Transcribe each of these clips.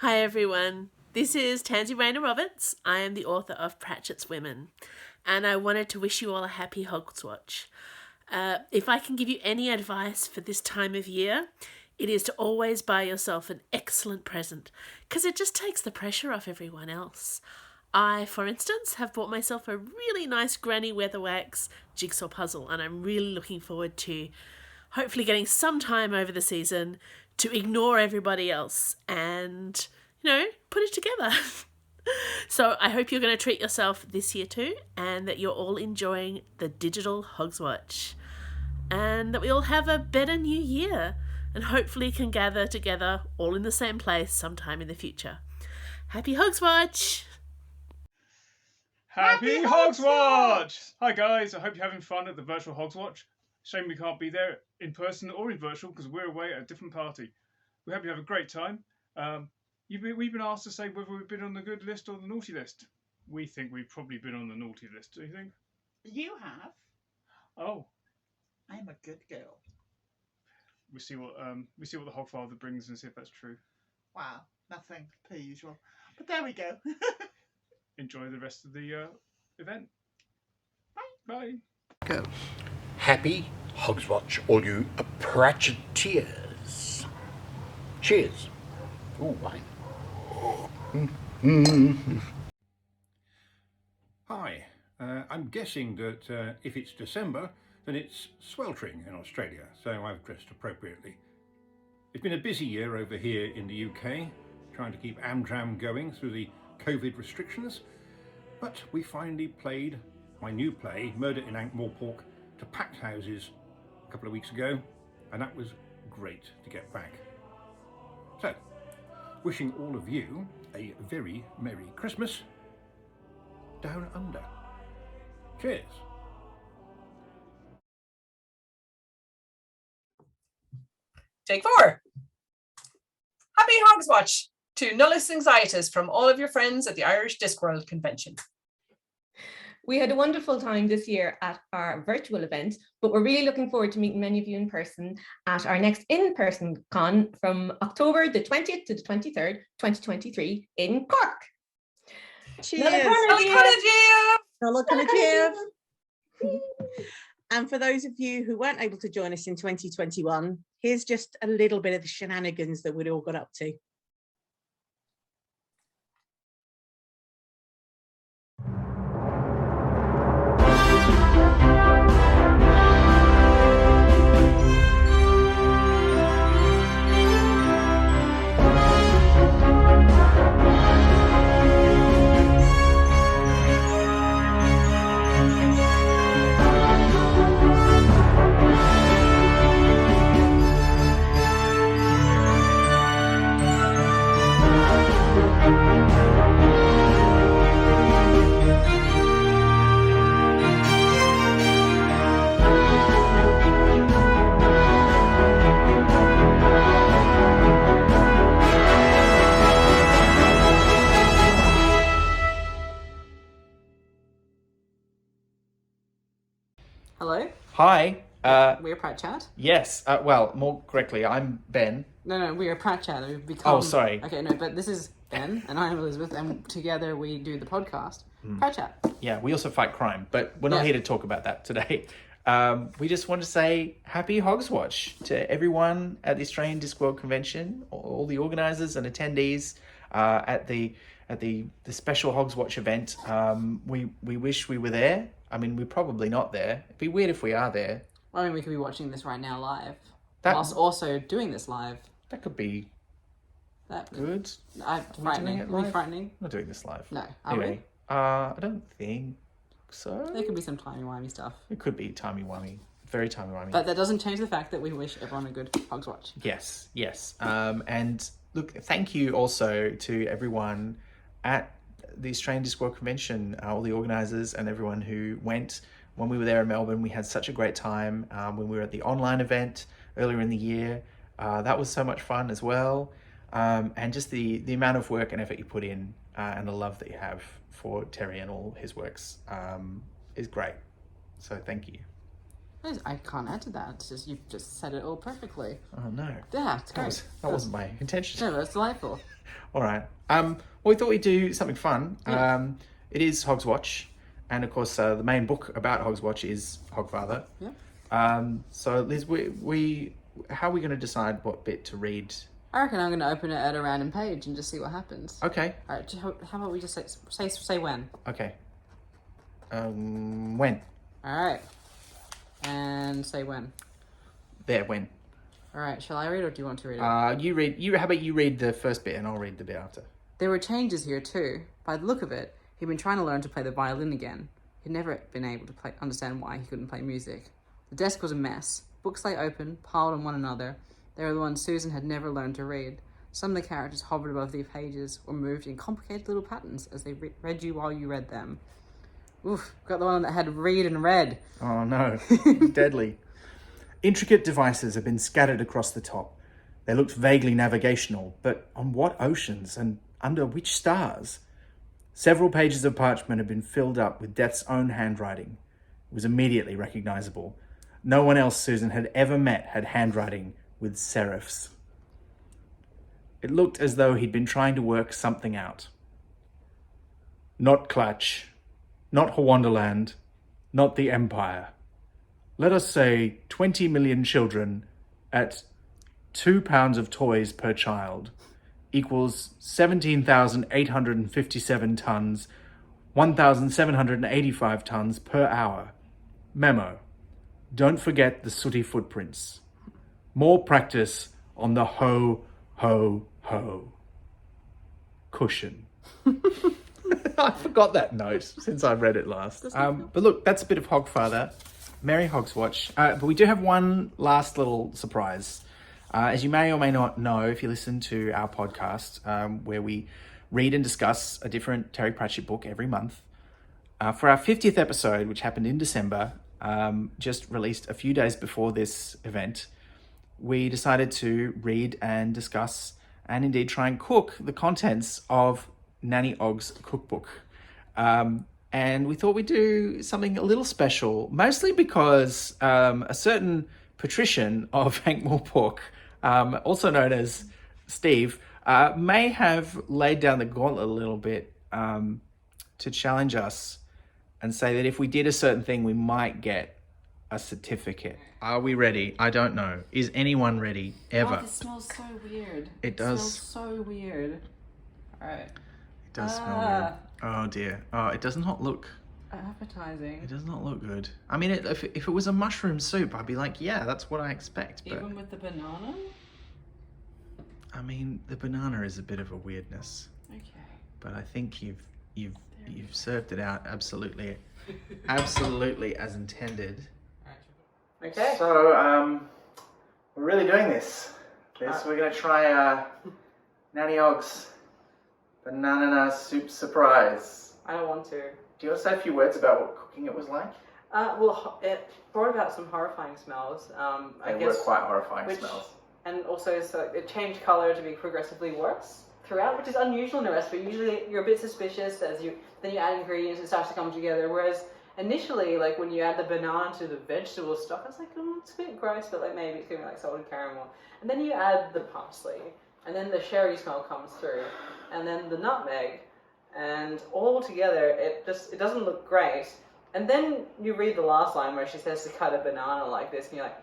Hi everyone, this is Tansy Rayner Roberts. I am the author of Pratchat's Women, and I wanted to wish you all a happy Hogswatch. If I can give you any advice for this time of year, it is to always buy yourself an excellent present, because it just takes the pressure off everyone else. I, for instance, have bought myself a really nice Granny Weatherwax jigsaw puzzle, and I'm really looking forward to hopefully getting some time over the season to ignore everybody else and, put it together. So I hope you're going to treat yourself this year too, and that you're all enjoying the digital Hogswatch, and that we all have a better new year and hopefully can gather together all in the same place sometime in the future. Happy Hogswatch! Happy Hogswatch! Hi guys, I hope you're having fun at the virtual Hogswatch. Shame we can't be there in person or in virtual because we're away at a different party. We hope you have a great time. We've been asked to say whether we've been on the good list or the naughty list. We think we've probably been on the naughty list. Do you think? You have. Oh. I'm a good girl. We see what the Hogfather brings and see if that's true. Wow, nothing per usual. But there we go. Enjoy the rest of the event. Bye. Bye. Go. Happy Hogswatch, all you Pratcheteers. Cheers. Ooh, wine. Hi, I'm guessing that if it's December, then it's sweltering in Australia, so I've dressed appropriately. It's been a busy year over here in the UK, trying to keep Amdram going through the COVID restrictions, but we finally played my new play, Murder in Ankh-Morpork, to packed houses a couple of weeks ago, and that was great to get back. So, wishing all of you a very Merry Christmas down under. Cheers. Take 4. Happy Hogswatch to Nullus Anxietus from all of your friends at the Irish Discworld Convention. We had a wonderful time this year at our virtual event, but we're really looking forward to meeting many of you in person at our next in-person con from October the 20th to the 23rd, 2023 in Cork. Cheers. And for those of you who weren't able to join us in 2021, here's just a little bit of the shenanigans that we'd all got up to. Hello? Hi. We're Pratchat. Yes. Well, more correctly, I'm Ben. No, we are Pratchat. We've become... Oh, sorry. Okay, no, but this is Ben, and I'm Elizabeth, and together we do the podcast, Pratchat. Yeah, we also fight crime, but we're not here to talk about that today. We just want to say happy Hogswatch to everyone at the Australian Discworld Convention, all the organisers and attendees at the special Hogswatch event. We wish we were there. I mean, we're probably not there. It'd be weird if we are there. Well, I mean, we could be watching this right now live, whilst also doing this live. That could be good. Frightening. It live? Frightening? We're not doing this live. No. Anyway, I don't think so. There could be some timey-wimey stuff. It could be timey-wimey. Very timey-wimey. But that doesn't change the fact that we wish everyone a good Hogswatch. Yes. And look, thank you also to everyone at the Australian Discworld Convention, all the organisers and everyone who went. When we were there in Melbourne, we had such a great time. When we were at the online event earlier in the year, that was so much fun as well. And just the amount of work and effort you put in and the love that you have for Terry and all his works is great. So thank you. I can't add to that. It's just you've just said it all perfectly. Oh no. Yeah, it's great. That wasn't my intention. No, that's delightful. All right. Well, we thought we'd do something fun. Yes. It is Hogswatch, and of course, the main book about Hogswatch is Hogfather. Yeah. So, Liz, how are we going to decide what bit to read? I reckon I'm going to open it at a random page and just see what happens. Okay. All right. How about we just say when? Okay. When? All right. And say when. There. When? All right. Shall I read, or do you want to read it? You read. How about you read the first bit, and I'll read the bit after. There were changes here too. By the look of it, he'd been trying to learn to play the violin again. He'd never been able to understand why he couldn't play music. The desk was a mess. Books lay open, piled on one another. They were the ones Susan had never learned to read. Some of the characters hovered above the pages or moved in complicated little patterns as they read you while you read them. Oof, got the one that had read and read. Oh no, deadly. Intricate devices had been scattered across the top. They looked vaguely navigational, but on what oceans and under which stars? Several pages of parchment had been filled up with Death's own handwriting. It was immediately recognizable. No one else Susan had ever met had handwriting with serifs. It looked as though he'd been trying to work something out. Not Clutch, not Hawonderland, not the Empire. Let us say 20 million children at 2 pounds of toys per child equals 17,857 tons, 1,785 tons per hour. Memo. Don't forget the sooty footprints. More practice on the ho, ho, ho. Cushion. I forgot that note since I read it last. But look, that's a bit of Hogfather. Merry Hogswatch. But we do have one last little surprise. As you may or may not know, if you listen to our podcast, where we read and discuss a different Terry Pratchett book every month, for our 50th episode, which happened in December, just released a few days before this event, we decided to read and discuss and indeed try and cook the contents of Nanny Ogg's cookbook. And we thought we'd do something a little special, mostly because a certain patrician of Ankh-Morpork, also known as Steve, may have laid down the gauntlet a little bit to challenge us and say that if we did a certain thing, we might get a certificate. Are we ready? I don't know. Is anyone ready? Ever? Oh, this smells so weird. It does. It smells so weird. All right. It does smell weird. Oh dear. Oh, it does not look... appetizing. It does not look good. I mean, if it was a mushroom soup, I'd be like, yeah, that's what I expect. But Even with the banana? I mean, the banana is a bit of a weirdness. Okay. But I think you've served it out absolutely as intended. Okay. So we're really doing this. We're gonna try Nanny Ogg's banana soup surprise. I don't want to. Do you want to say a few words about what cooking it was like? Well, it brought about some horrifying smells. I They guess, were quite horrifying smells. And also, so it changed colour to be progressively worse throughout, which is unusual in a recipe. Usually, you're a bit suspicious then you add ingredients, it starts to come together. Whereas initially, like when you add the banana to the vegetable stock, I was like, it's a bit gross, but like maybe it's gonna be like salted caramel. And then you add the parsley, and then the sherry smell comes through, and then the nutmeg, and all together, it doesn't look great. And then you read the last line where she says to cut a banana like this, and you're like,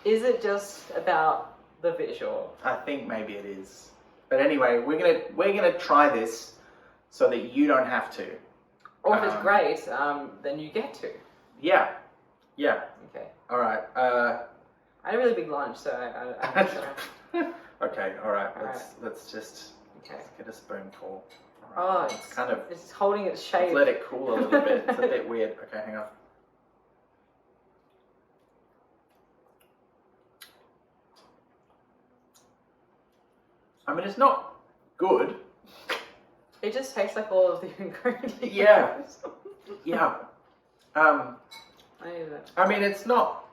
is it just about the visual? I think maybe it is. But anyway, we're gonna try this so that you don't have to. Or if it's great, then you get to. Yeah. Okay. All right. I had a really big lunch, so I'm not sure. Okay. All right. All Let's just get a spoonful. Oh, it's holding its shape. Let's let it cool a little bit. It's a bit weird. Okay, hang on. I mean, it's not good. It just tastes like all of the ingredients. Yeah. Yeah. I mean, it's not.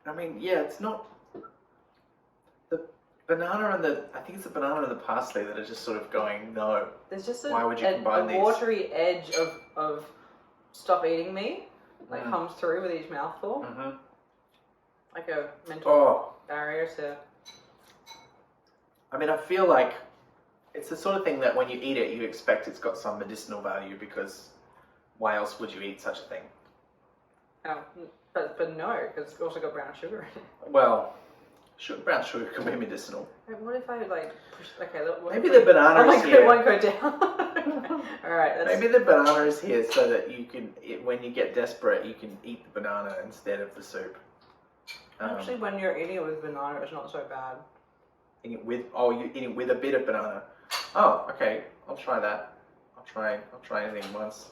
It's not. The banana and I think it's the banana and the parsley that are just sort of going, no. There's just why would you combine these? Watery edge of stop eating me, comes through with each mouthful. Mm-hmm. like a mental Oh, barrier to. I mean, I feel like it's the sort of thing that when you eat it, you expect it's got some medicinal value because why else would you eat such a thing? Oh, but no, because it's also got brown sugar in it. Well, brown sugar can be medicinal. Wait, what if I like push? Okay, look. Maybe the banana Oh my is god, here. it won't go down. All right. That's... Maybe the banana is here so that you can, when you get desperate, you can eat the banana instead of the soup. Actually, when you're eating it with banana, it's not so bad. Eating it with, you eating it with a bit of banana. Oh, okay. I'll try that. I'll try anything once.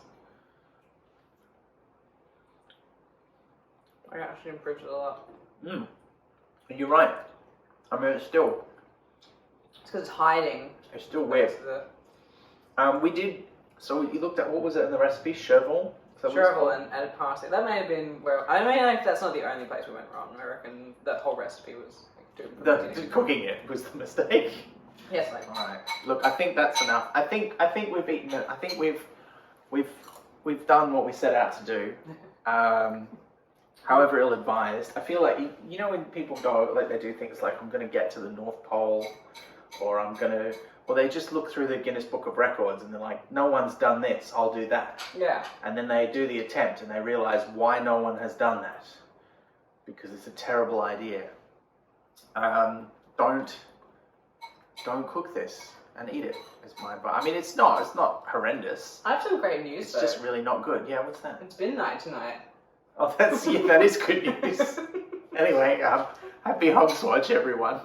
It actually improves it a lot. You're right. I mean, it's still. It's because it's hiding. It's still weird. We did. So you looked at what was it in the recipe? Chervil. Chervil and parsley. That may have been where. I mean, like, that's not the only place we went wrong. I reckon that whole recipe was. The cooking it was the mistake. Yes, mate. All right. Look, I think that's enough. I think we've eaten it. I think we've done what we set out to do. However ill-advised. I feel like you know when people go like they do things like I'm going to get to the North Pole, or they just look through the Guinness Book of Records and they're like, no one's done this. I'll do that. Yeah. And then they do the attempt and they realize why no one has done that, because it's a terrible idea. Don't cook this and eat it. Is my advice. I mean, it's not horrendous. I have some great news. It's just really not good. Yeah, what's that? It's been night tonight. Oh, that is good news. Anyway, happy Hogswatch, everyone.